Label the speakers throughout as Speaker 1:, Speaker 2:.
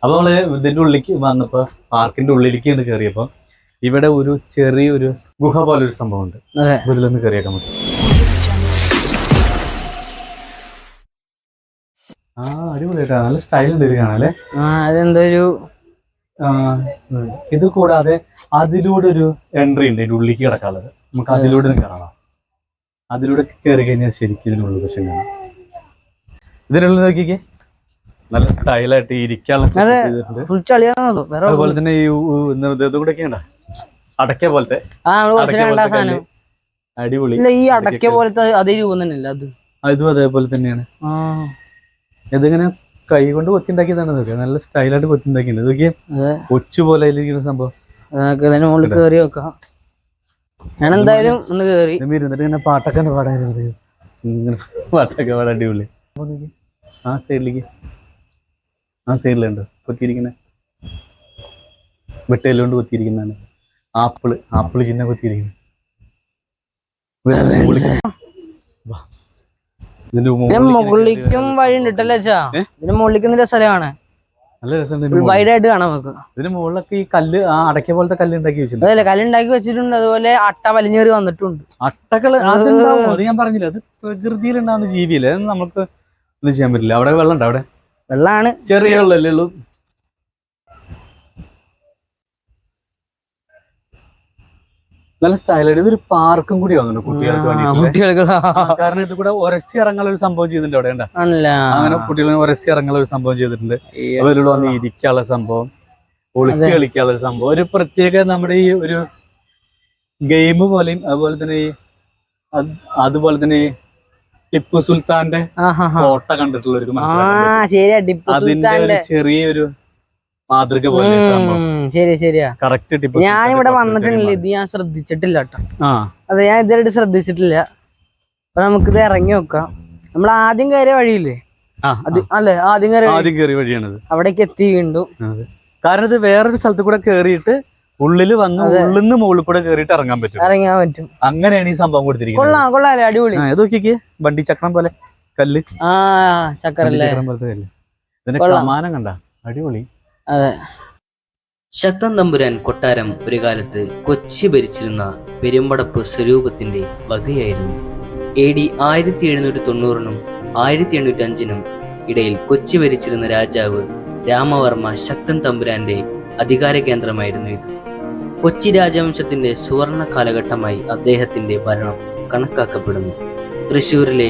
Speaker 1: അപ്പൊ നമ്മള് ഇതിന്റെ ഉള്ളിലേക്ക് വന്നപ്പോ പാർക്കിന്റെ ഉള്ളിലേക്ക് കയറിയപ്പോ ഇവിടെ ഒരു ചെറിയൊരു ഗുഹ പോലെ ഒരു സംഭവം ഉണ്ട്. ഇതിലൊന്ന് കയറിയേക്കാൻ പറ്റും. അടിപൊളിയായിട്ടാ, നല്ല സ്റ്റൈൽ ഉണ്ട് ഇത് കാണാല്ലേ.
Speaker 2: അതെന്തൊരു
Speaker 1: ഇത് കൂടാതെ അതിലൂടെ ഒരു എൻട്രി ഉണ്ട് ഇതിന്റെ ഉള്ളിലേക്ക് കിടക്കാനുള്ളത്. നമുക്ക് അതിലൂടെ കാണാം. അതിലൂടെ കയറി കഴിഞ്ഞാൽ ശരിക്കും ഇതിനുള്ള വശം കാണാം. ഇതിനുള്ള നോക്കിക്കേ, നല്ല സ്റ്റൈലായിട്ട് ഇരിക്കാനുള്ള. അതുപോലെ തന്നെ ഈ ഇതുകൂടെയൊക്കെയുണ്ട അടക്ക പോലത്തെ അടിപൊളി.
Speaker 2: ഈ അടക്ക പോലത്തെ അതേ രൂപം തന്നെയല്ല അത്,
Speaker 1: അതും അതേപോലെ തന്നെയാണ്. ഇതിങ്ങനെ കൈ കൊണ്ട് കൊത്തിണ്ടാക്കിയതാണ്. ഇതൊക്കെ നല്ല സ്റ്റൈലായിട്ട് കൊത്തിണ്ടാക്കിയിട്ടുണ്ട്. ഇതൊക്കെ കൊച്ചു പോലെ ഇരിക്കുന്ന സംഭവം.
Speaker 2: മുകളിൽ കയറി വെക്കാം. ഞാൻ എന്തായാലും ഒന്ന് കയറി
Speaker 1: എന്നിട്ട് ഇങ്ങനെ പാട്ടൊക്കെ പാടായിരുന്നത്. ഇങ്ങനെ പാട്ടൊക്കെ പാടാൻ അടിപൊളി. ആ സൈഡിലുണ്ട് കൊത്തിയിരിക്കുന്ന വെട്ടയിലോണ്ട് കൊത്തിയിരിക്കുന്നതാണ്. ആപ്പിള് ചിഹ്ന കൊത്തിയിരിക്കുന്നത്.
Speaker 2: മുകളിലേക്കും വഴി ഉണ്ടല്ലേ ചാ? ഇതിന് മുകളിലേക്ക് സ്ഥലമാണ്,
Speaker 1: നല്ല രസമുണ്ട്.
Speaker 2: വൈഡായിട്ട് കാണാം നമുക്ക്.
Speaker 1: ഇതിന് മുകളിലൊക്കെ ഈ കല്ല്, അടക്ക പോലത്തെ കല്ല് ഉണ്ടാക്കി വെച്ചിട്ടുണ്ട്.
Speaker 2: അതല്ലേ, കല്ലുണ്ടാക്കി വെച്ചിട്ടുണ്ട്. അതുപോലെ അട്ട വലിഞ്ഞേറി വന്നിട്ടുണ്ട്.
Speaker 1: അട്ടകള് അതുണ്ടാവും, അത് ഞാൻ പറഞ്ഞില്ല. അത് പ്രകൃതിയിൽ ഉണ്ടാവുന്ന ജീവിയല്ലേ, അത് നമുക്ക് ഒന്നും ചെയ്യാൻ പറ്റില്ല. അവിടെ വെള്ളം ഉണ്ടോ? അവിടെ
Speaker 2: വെള്ളമാണ്,
Speaker 1: ചെറിയ വെള്ളമല്ലേ ഉള്ളൂ. നല്ല സ്റ്റൈലായിട്ട് ഇതൊരു പാർക്കും കൂടി വന്നു കുട്ടികൾക്ക് വേണ്ടിയിട്ട്. കാരണം ഇത് കൂടെ ഒരസി ഇറങ്ങാനുള്ള ഒരു സംഭവം ചെയ്തിട്ടുണ്ട് അവിടെ. അങ്ങനെ കുട്ടികളെ ഒരസി ഇറങ്ങാനുള്ള ഒരു സംഭവം ചെയ്തിട്ടുണ്ട്. അവരോട് വന്ന് ഇരിക്കാനുള്ള സംഭവം, ഒളിച്ച് കളിക്കാനുള്ള ഒരു സംഭവം, ഒരു പ്രത്യേക നമ്മുടെ ഈ ഒരു ഗെയിം പോലെയും. അതുപോലെ തന്നെ ടിപ്പു സുൽത്താന്റെ കോട്ട കണ്ടിട്ടുള്ളവർക്ക് മനസ്സിലാക്കാം. അതിന്റെ ചെറിയൊരു മാതൃക പോലെ.
Speaker 2: ശരിയാ, ഞാനിവിടെ വന്നിട്ടുണ്ടല്ലോ, ഇത് ഞാൻ ശ്രദ്ധിച്ചിട്ടില്ല കേട്ടോ. അതെ, ഞാൻ ഇതുവരെ ശ്രദ്ധിച്ചിട്ടില്ല. അപ്പൊ നമുക്കിത് ഇറങ്ങി നോക്കാം. നമ്മൾ ആദ്യം കയറിയ വഴിയില്ലേ, അല്ലെ? ആദ്യം കയറിയ
Speaker 1: വഴിയാണത്.
Speaker 2: അവിടേക്ക് എത്തി വീണ്ടും.
Speaker 1: കാരണം ഇത് വേറൊരു സ്ഥലത്ത് കൂടെ കേറിയിട്ട് ഉള്ളില് വന്ന് ഉള്ളിന്ന് മുകളിൽ കൂടെ കേറിയിട്ട് ഇറങ്ങാൻ പറ്റും. അങ്ങനെയാണ് ഈ സംഭവം കൊടുത്തിരിക്കുന്നത്.
Speaker 2: കൊള്ളാല്ലേ, അടിപൊളി.
Speaker 1: നോക്കിക്കേ, വണ്ടി ചക്രം പോലെ കല്ല്,
Speaker 2: ചക്രം
Speaker 1: പോലത്തെ കല്ല്. ഇതിന്റെ കമാനം കണ്ട അടിപൊളി.
Speaker 2: അതെ,
Speaker 3: ശക്തൻ തമ്പുരാൻ കൊട്ടാരം ഒരു കാലത്ത് കൊച്ചി ഭരിച്ചിരുന്ന പെരുമ്പടപ്പ് സ്വരൂപത്തിന്റെ വകയായിരുന്നു. AD 1790 1805 ഇടയിൽ കൊച്ചി ഭരിച്ചിരുന്ന രാജാവ് രാമവർമ്മ ശക്തൻ തമ്പുരാന്റെ അധികാര കേന്ദ്രമായിരുന്നു ഇത്. കൊച്ചി രാജവംശത്തിന്റെ സുവർണ കാലഘട്ടമായി അദ്ദേഹത്തിന്റെ ഭരണം കണക്കാക്കപ്പെടുന്നു. തൃശ്ശൂരിലെ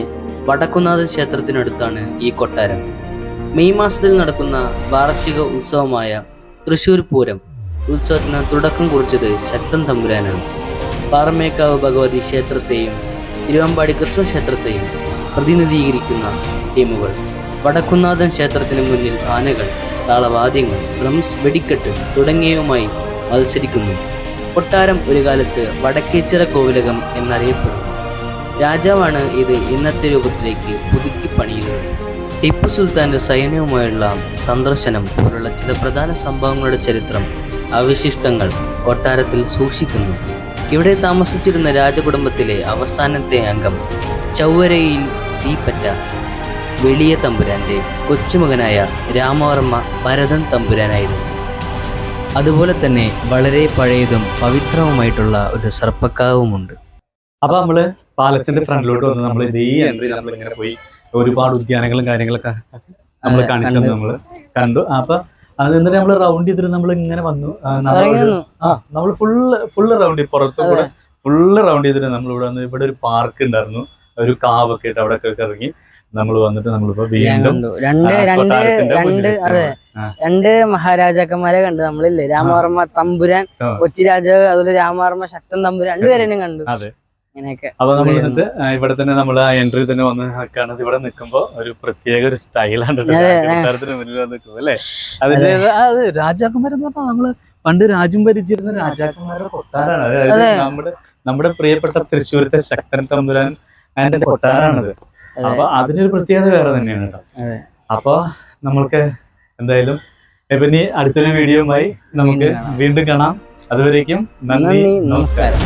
Speaker 3: വടക്കുന്നാഥ ക്ഷേത്രത്തിനടുത്താണ് ഈ കൊട്ടാരം. മെയ് മാസത്തിൽ നടക്കുന്ന വാർഷിക ഉത്സവമായ തൃശ്ശൂർ പൂരം ഉത്സവത്തിന് തുടക്കം കുറിച്ചത് ശക്തൻ തമ്പുരാനാണ്. പാറമേക്കാവ് ഭഗവതി ക്ഷേത്രത്തെയും തിരുവമ്പാടി കൃഷ്ണക്ഷേത്രത്തെയും പ്രതിനിധീകരിക്കുന്ന ടീമുകൾ വടക്കുന്നാഥൻ ക്ഷേത്രത്തിന് മുന്നിൽ ആനകൾ, താളവാദ്യങ്ങൾ, ഡ്രംസ്, വെടിക്കെട്ട് തുടങ്ങിയവയുമായി മത്സരിക്കുന്നു. കൊട്ടാരം ഒരു കാലത്ത് വടക്കേച്ചിറ കോവിലകം എന്നറിയപ്പെടുന്നു. രാജാവാണ് ഇത് ഇന്നത്തെ രൂപത്തിലേക്ക് പുതുക്കി പണിയുന്നത്. ടിപ്പു സുൽത്താന്റെ സൈന്യവുമായുള്ള സന്ദർശനം പോലുള്ള ചില പ്രധാന സംഭവങ്ങളുടെ ചരിത്രം, അവശിഷ്ടങ്ങൾ കൊട്ടാരത്തിൽ സൂക്ഷിക്കുന്നു. ഇവിടെ താമസിച്ചിരുന്ന രാജകുടുംബത്തിലെ അവസാനത്തെ അംഗം ചൗവരയിൽ തീപ്പറ്റ വെളിയ തമ്പുരാന്റെ കൊച്ചുമകനായ രാമവർമ്മ ഭരതൻ തമ്പുരാനായിരുന്നു. അതുപോലെ തന്നെ വളരെ പഴയതും പവിത്രവുമായിട്ടുള്ള ഒരു സർപ്പക്കാവുമുണ്ട്.
Speaker 1: അപ്പൊ നമ്മള് പാലസിന്റെ ഫ്രണ്ടിലോട്ട് വന്ന് നമ്മൾ ഇതേ എൻട്രി നമ്മളിങ്ങനെ പോയി ഒരുപാട് ഉദ്യാനങ്ങളും കാര്യങ്ങളൊക്കെ നമ്മൾ കാണിച്ചു നമ്മള് കണ്ടു. അപ്പൊ അത് എന്നിട്ട് നമ്മള് റൗണ്ട് ചെയ്തിട്ട് നമ്മൾ ഇങ്ങനെ വന്നു. നമ്മൾ ഫുള്ള് റൗണ്ട് ചെയ്ത് പുറത്തും കൂടെ ഫുള്ള് റൗണ്ട് ചെയ്തിട്ട് നമ്മളിവിടെ വന്ന് ഇവിടെ ഒരു പാർക്ക് ഉണ്ടായിരുന്നു, ഒരു കാവൊക്കെ ഇട്ട് അവിടെ ഇറങ്ങി നമ്മൾ വന്നിട്ട് നമ്മളിപ്പോ വീണ്ടും
Speaker 2: രണ്ട് മഹാരാജാക്കന്മാരെ കണ്ടു നമ്മളില്ലേ. രാമവർമ്മ തമ്പുരാൻ കൊച്ചി രാജാവ്, അതുപോലെ രാമവർമ്മ ശക്തൻ തമ്പുരാൻ, രണ്ടുപേരെയും കണ്ടു.
Speaker 1: അപ്പൊ നമ്മൾ എന്നിട്ട് ഇവിടെ തന്നെ നമ്മൾ ആ എൻട്രി തന്നെ വന്ന് കാണുന്നത്. ഇവിടെ നിൽക്കുമ്പോ ഒരു പ്രത്യേക ഒരു സ്റ്റൈലാണ് കൊട്ടാരത്തിന് മുന്നിൽ വന്ന് നിൽക്കുന്നത് അല്ലെ. അതിന്റെ അത് രാജാക്കന്മാരെന്ന് പറഞ്ഞാൽ നമ്മള് പണ്ട് രാജ്യം ഭരിച്ചിരുന്ന രാജാക്കന്മാരുടെ കൊട്ടാരാണ്. അതായത് നമ്മുടെ പ്രിയപ്പെട്ട തൃശ്ശൂരത്തെ ശക്തൻ തമ്പുരാൻ അതിന്റെ കൊട്ടാരാണത്. അപ്പൊ അതിനൊരു പ്രത്യേകത വേറെ തന്നെയാണ് കേട്ടോ. അപ്പൊ നമ്മൾക്ക് എന്തായാലും ഇനി അടുത്തൊരു വീഡിയോയുമായി നമുക്ക് വീണ്ടും കാണാം. അതുവരേക്കും നന്ദി, നമസ്കാരം.